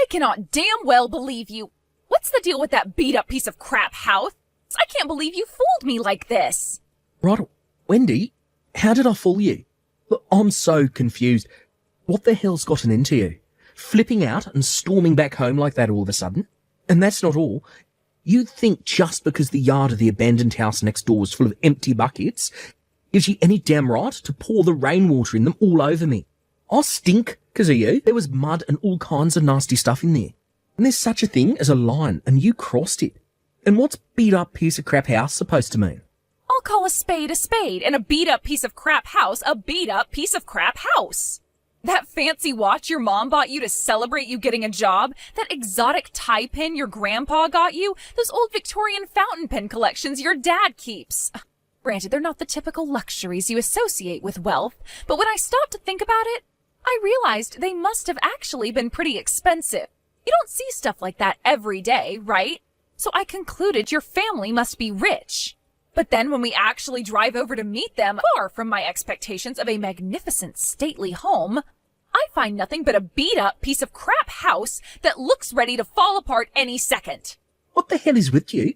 I cannot damn well believe you. What's the deal with that beat-up piece of crap house? I can't believe you fooled me like this. Right, Wendy, how did I fool you? Look, I'm so confused. What the hell's gotten into you? Flipping out and storming back home like that all of a sudden? And that's not all. You think just because the yard of the abandoned house next door is full of empty buckets gives you any damn right to pour the rainwater in them all over me? I stink because of you. There was mud and all kinds of nasty stuff in there. And there's such a thing as a line, and you crossed it. And what's beat-up piece of crap house supposed to mean? I'll call a spade, and a beat-up piece of crap house a beat-up piece of crap house. That fancy watch your mom bought you to celebrate you getting a job, that exotic tie pin your grandpa got you, those old Victorian fountain pen collections your dad keeps. Granted, they're not the typical luxuries you associate with wealth, but when I stopped to think about it, I realized they must have actually been pretty expensive. You don't see stuff like that every day, right? So I concluded your family must be rich. But then when we actually drive over to meet them, far from my expectations of a magnificent, stately home, I find nothing but a beat-up piece of crap house that looks ready to fall apart any second. What the hell is with you?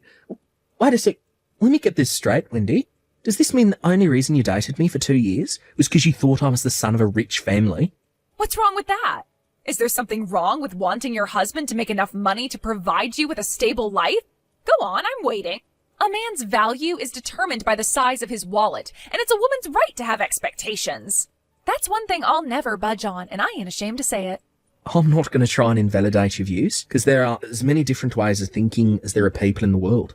Wait a sec. Let me get this straight, Wendy. Does this mean the only reason you dated me for 2 years was because you thought I was the son of a rich family? What's wrong with that? Is there something wrong with wanting your husband to make enough money to provide you with a stable life? Go on, I'm waiting. A man's value is determined by the size of his wallet, and it's a woman's right to have expectations. That's one thing I'll never budge on, and I ain't ashamed to say it. I'm not going to try and invalidate your views, because there are as many different ways of thinking as there are people in the world.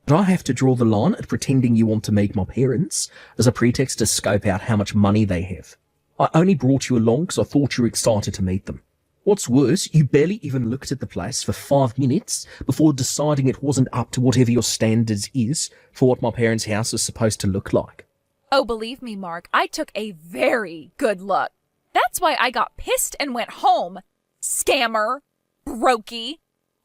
But I have to draw the line at pretending you want to meet my parents as a pretext to scope out how much money they have. I only brought you along because I thought you were excited to meet them. What's worse, you barely even looked at the place for 5 minutes before deciding it wasn't up to whatever your standards is for what my parents' house is supposed to look like. Oh, believe me, Mark, I took a very good look. That's why I got pissed and went home. Scammer. Brokey.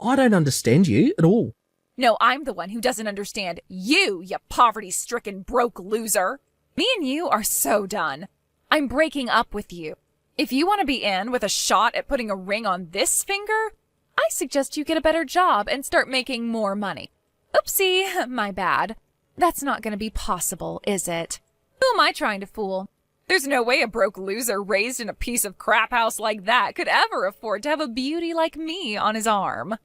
I don't understand you at all. No, I'm the one who doesn't understand you poverty-stricken broke loser. Me and you are so done. I'm breaking up with you. If you want to be in with a shot at putting a ring on this finger, I suggest you get a better job and start making more money. Oopsie, my bad. That's not going to be possible, is it? Who am I trying to fool? There's no way a broke loser raised in a piece of crap house like that could ever afford to have a beauty like me on his arm.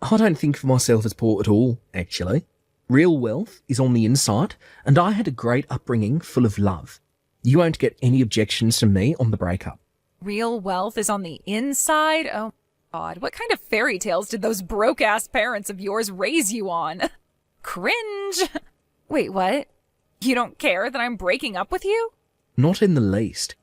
I don't think of myself as poor at all, actually. Real wealth is on the inside, and I had a great upbringing full of love. You won't get any objections from me on the breakup. Real wealth is on the inside? Oh, God. What kind of fairy tales did those broke-ass parents of yours raise you on? Cringe. Wait, what? You don't care that I'm breaking up with you? Not in the least.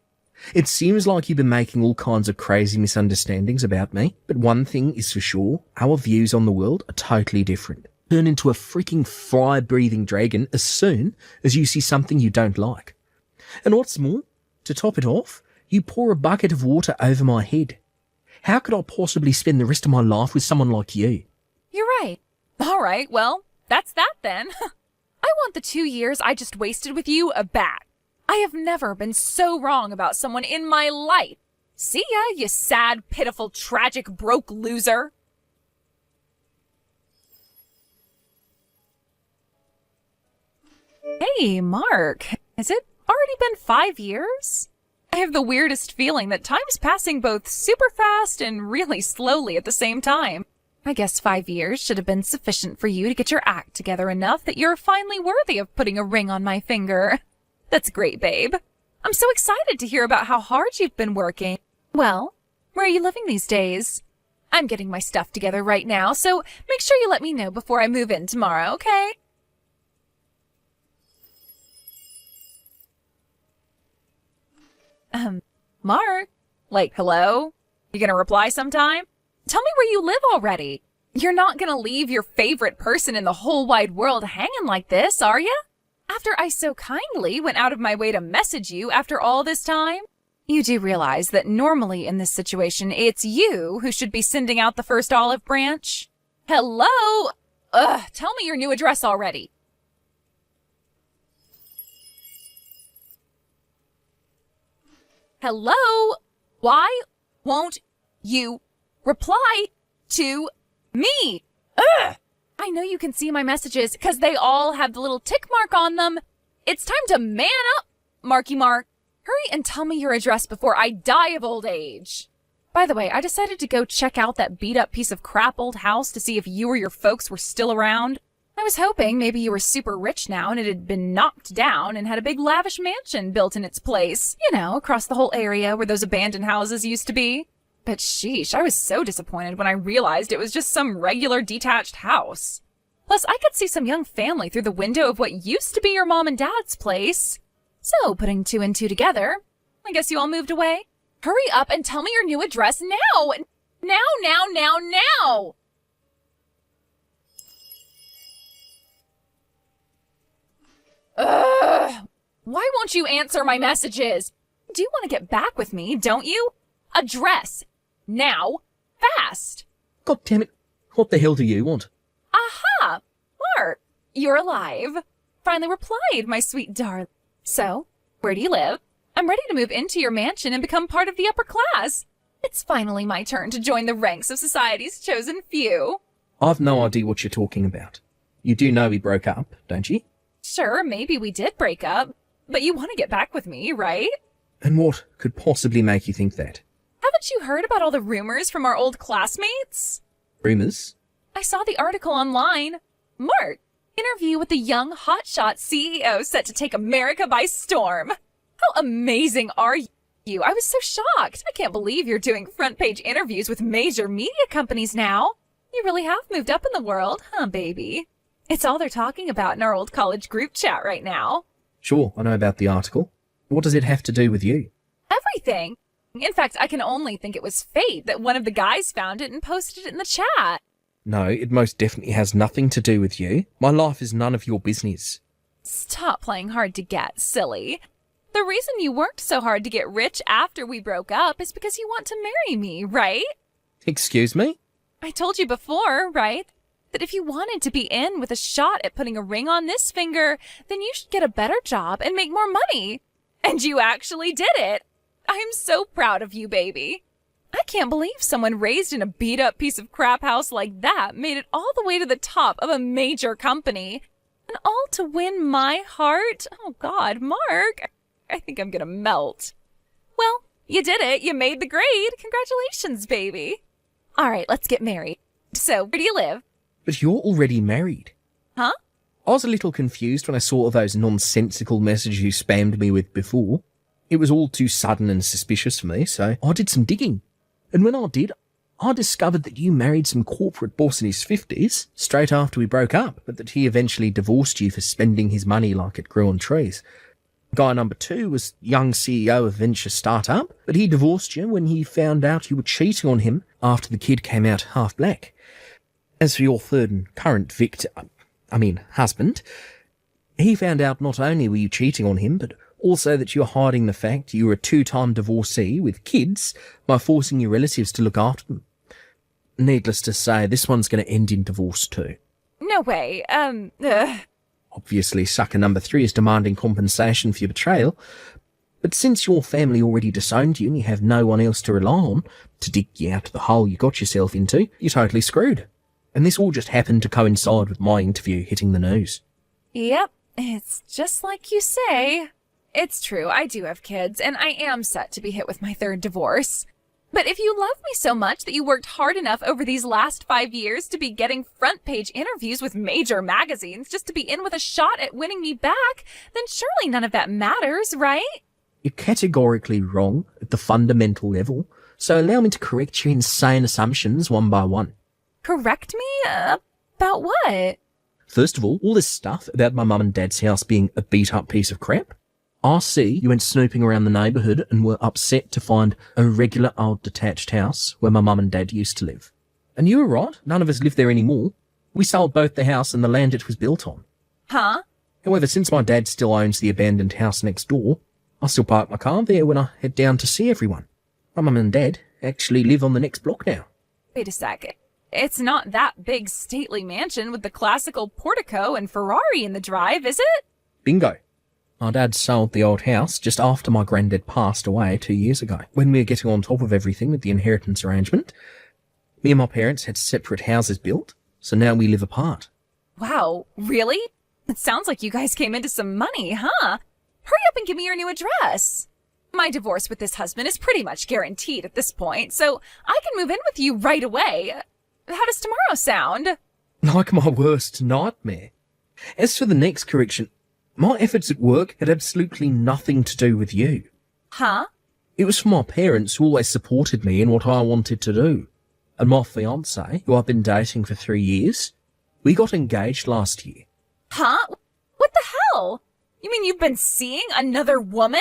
It seems like you've been making all kinds of crazy misunderstandings about me, but one thing is for sure, our views on the world are totally different. Turn into a freaking fire-breathing dragon as soon as you see something you don't like. And what's more, to top it off, you pour a bucket of water over my head. How could I possibly spend the rest of my life with someone like you? You're right. All right, well, that's that then. I want the 2 years I just wasted with you back. I have never been so wrong about someone in my life. See ya, you sad, pitiful, tragic, broke loser. Hey, Mark. Has it already been 5 years? I have the weirdest feeling that time's passing both super fast and really slowly at the same time. I guess 5 years should have been sufficient for you to get your act together enough that you're finally worthy of putting a ring on my finger. That's great, babe. I'm so excited to hear about how hard you've been working. Well, where are you living these days? I'm getting my stuff together right now, so make sure you let me know before I move in tomorrow, okay? Mark? Like, hello? You gonna reply sometime? Tell me where you live already. You're not gonna leave your favorite person in the whole wide world hanging like this, are ya? After I so kindly went out of my way to message you after all this time? You do realize that normally in this situation, it's you who should be sending out the first olive branch? Hello? Tell me your new address already. Hello? Why won't you Reply to me. Ugh! I know you can see my messages because they all have the little tick mark on them. It's time to man up, Marky Mark. Hurry and tell me your address before I die of old age. By the way, I decided to go check out that beat-up piece of crap old house to see if you or your folks were still around. I was hoping maybe you were super rich now and it had been knocked down and had a big lavish mansion built in its place, across the whole area where those abandoned houses used to be. But sheesh, I was so disappointed when I realized it was just some regular detached house. Plus, I could see some young family through the window of what used to be your mom and dad's place. So, putting 2 and 2 together, I guess you all moved away? Hurry up and tell me your new address now! Now! Ugh! Why won't you answer my messages? You do want to get back with me, don't you? Address! Now! Fast! God damn it. What the hell do you want? Aha! Mark, you're alive. Finally replied, my sweet darling. So, where do you live? I'm ready to move into your mansion and become part of the upper class. It's finally my turn to join the ranks of society's chosen few. I've no idea what you're talking about. You do know we broke up, don't you? Sure, maybe we did break up, but you want to get back with me, right? And what could possibly make you think that? Haven't you heard about all the rumors from our old classmates? Rumours? I saw the article online. Mark, interview with the young hotshot CEO set to take America by storm. How amazing are you? I was so shocked. I can't believe you're doing front page interviews with major media companies now. You really have moved up in the world, huh, baby? It's all they're talking about in our old college group chat right now. Sure, I know about the article. What does it have to do with you? Everything. In fact, I can only think it was fate that one of the guys found it and posted it in the chat. No, it most definitely has nothing to do with you. My life is none of your business. Stop playing hard to get, silly. The reason you worked so hard to get rich after we broke up is because you want to marry me, right? Excuse me? I told you before, right? That if you wanted to be in with a shot at putting a ring on this finger, then you should get a better job and make more money. And you actually did it. I am so proud of you, baby. I can't believe someone raised in a beat-up piece of crap house like that made it all the way to the top of a major company. And all to win my heart? Oh, God, Mark. I think I'm gonna melt. Well, you did it. You made the grade. Congratulations, baby. All right, let's get married. So, where do you live? But you're already married. Huh? I was a little confused when I saw those nonsensical messages you spammed me with before. It was all too sudden and suspicious for me, so I did some digging. And when I did, I discovered that you married some corporate boss in his 50s straight after we broke up, but that he eventually divorced you for spending his money like it grew on trees. Guy number 2 was young CEO of venture startup, but he divorced you when he found out you were cheating on him after the kid came out half black. As for your third and current husband, he found out not only were you cheating on him, but also that you're hiding the fact you were a 2-time divorcee with kids by forcing your relatives to look after them. Needless to say, this one's going to end in divorce too. No way. Obviously, sucker number 3 is demanding compensation for your betrayal, but since your family already disowned you and you have no one else to rely on to dig you out of the hole you got yourself into, you're totally screwed. And this all just happened to coincide with my interview hitting the news. Yep, it's just like you say. It's true, I do have kids, and I am set to be hit with my 3rd divorce. But if you love me so much that you worked hard enough over these last 5 years to be getting front-page interviews with major magazines just to be in with a shot at winning me back, then surely none of that matters, right? You're categorically wrong at the fundamental level, so allow me to correct your insane assumptions one by one. Correct me? About what? First of all this stuff about my mum and dad's house being a beat-up piece of crap. I see you went snooping around the neighbourhood and were upset to find a regular old detached house where my mum and dad used to live. And you were right, none of us live there anymore. We sold both the house and the land it was built on. Huh? However, since my dad still owns the abandoned house next door, I still park my car there when I head down to see everyone. My mum and dad actually live on the next block now. Wait a sec. It's not that big stately mansion with the classical portico and Ferrari in the drive, is it? Bingo. My dad sold the old house just after my granddad passed away 2 years ago, when we were getting on top of everything with the inheritance arrangement. Me and my parents had separate houses built, so now we live apart. Wow, really? It sounds like you guys came into some money, huh? Hurry up and give me your new address. My divorce with this husband is pretty much guaranteed at this point, so I can move in with you right away. How does tomorrow sound? Like my worst nightmare. As for the next correction, my efforts at work had absolutely nothing to do with you. Huh? It was for my parents who always supported me in what I wanted to do. And my fiancé, who I've been dating for 3 years, we got engaged last year. Huh? What the hell? You mean you've been seeing another woman?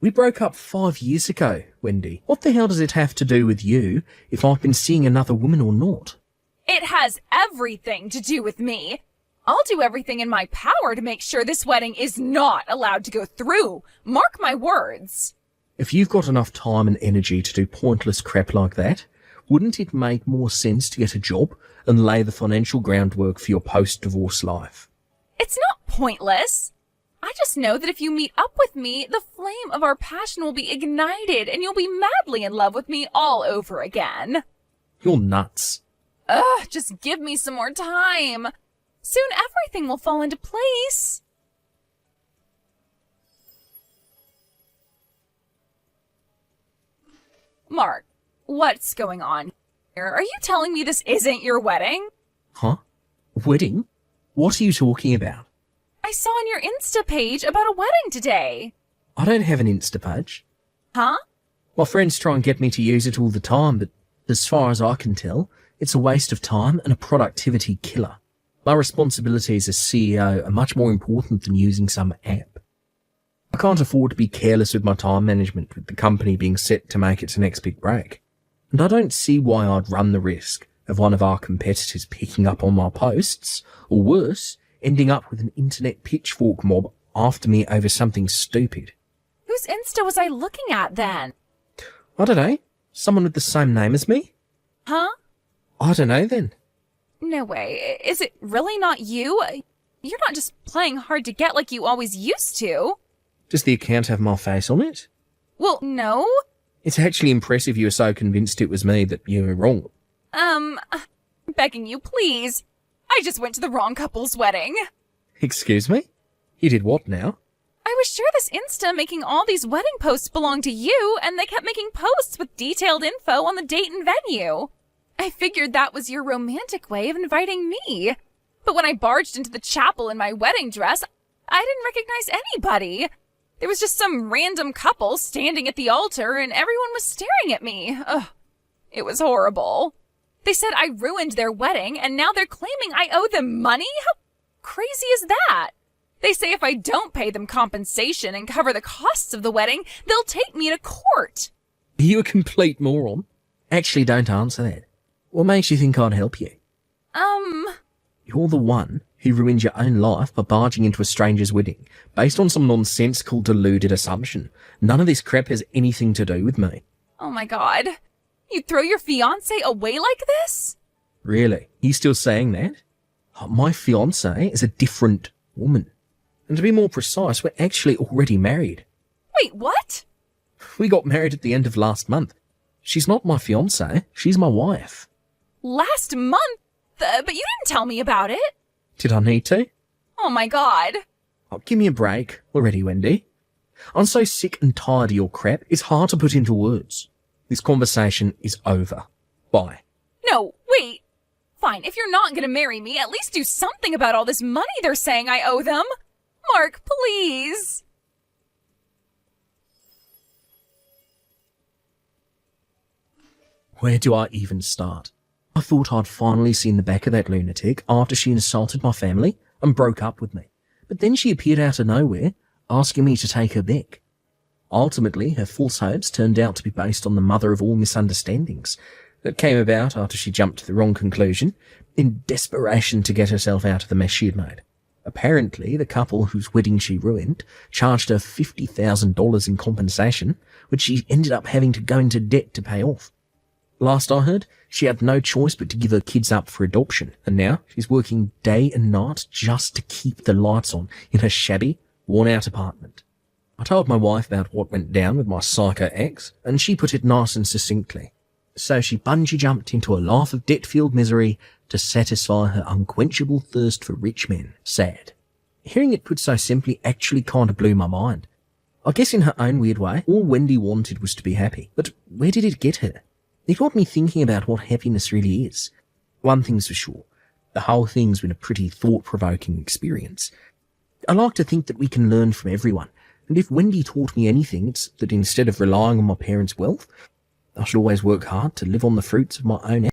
We broke up 5 years ago, Wendy. What the hell does it have to do with you if I've been seeing another woman or not? It has everything to do with me. I'll do everything in my power to make sure this wedding is not allowed to go through. Mark my words. If you've got enough time and energy to do pointless crap like that, wouldn't it make more sense to get a job and lay the financial groundwork for your post-divorce life? It's not pointless. I just know that if you meet up with me, the flame of our passion will be ignited and you'll be madly in love with me all over again. You're nuts. Ugh, just give me some more time. Soon everything will fall into place. Mark, what's going on here? Are you telling me this isn't your wedding? Huh? Wedding? What are you talking about? I saw on your Insta page about a wedding today. I don't have an Insta page. Huh? My friends try and get me to use it all the time, but as far as I can tell, it's a waste of time and a productivity killer. My responsibilities as CEO are much more important than using some app. I can't afford to be careless with my time management with the company being set to make its next big break. And I don't see why I'd run the risk of one of our competitors picking up on my posts, or worse, ending up with an internet pitchfork mob after me over something stupid. Whose Insta was I looking at then? I don't know. Someone with the same name as me? Huh? I don't know then. No way. Is it really not you? You're not just playing hard to get like you always used to. Does the account have my face on it? Well, no. It's actually impressive you were so convinced it was me that you were wrong. Begging you, please. I just went to the wrong couple's wedding. Excuse me? You did what now? I was sure this Insta making all these wedding posts belonged to you, and they kept making posts with detailed info on the date and venue. I figured that was your romantic way of inviting me. But when I barged into the chapel in my wedding dress, I didn't recognize anybody. There was just some random couple standing at the altar, and everyone was staring at me. Ugh, it was horrible. They said I ruined their wedding, and now they're claiming I owe them money? How crazy is that? They say if I don't pay them compensation and cover the costs of the wedding, they'll take me to court. Are you a complete moron? Actually, don't answer that. What makes you think I'd help you? You're the one who ruined your own life by barging into a stranger's wedding, based on some nonsensical, deluded assumption. None of this crap has anything to do with me. Oh my god. You'd throw your fiancé away like this? Really? You still saying that? Oh, my fiancée is a different woman. And to be more precise, we're actually already married. Wait, what? We got married at the end of last month. She's not my fiancée, she's my wife. Last month? But you didn't tell me about it. Did I need to? Oh my god. Oh, give me a break already, Wendy. I'm so sick and tired of your crap, it's hard to put into words. This conversation is over. Bye. No, wait. Fine, if you're not gonna marry me, at least do something about all this money they're saying I owe them. Mark, please. Where do I even start? I thought I'd finally seen the back of that lunatic after she insulted my family and broke up with me. But then she appeared out of nowhere, asking me to take her back. Ultimately, her false hopes turned out to be based on the mother of all misunderstandings that came about after she jumped to the wrong conclusion in desperation to get herself out of the mess she had made. Apparently, the couple whose wedding she ruined charged her $50,000 in compensation, which she ended up having to go into debt to pay off. Last I heard, she had no choice but to give her kids up for adoption, and now she's working day and night just to keep the lights on in her shabby, worn-out apartment. I told my wife about what went down with my psycho ex, and she put it nice and succinctly. So she bungee jumped into a life of debt-filled misery to satisfy her unquenchable thirst for rich men. Sad. Hearing it put so simply actually kind of blew my mind. I guess in her own weird way, all Wendy wanted was to be happy. But where did it get her? It got me thinking about what happiness really is. One thing's for sure, the whole thing's been a pretty thought-provoking experience. I like to think that we can learn from everyone, and if Wendy taught me anything, it's that instead of relying on my parents' wealth, I should always work hard to live on the fruits of my own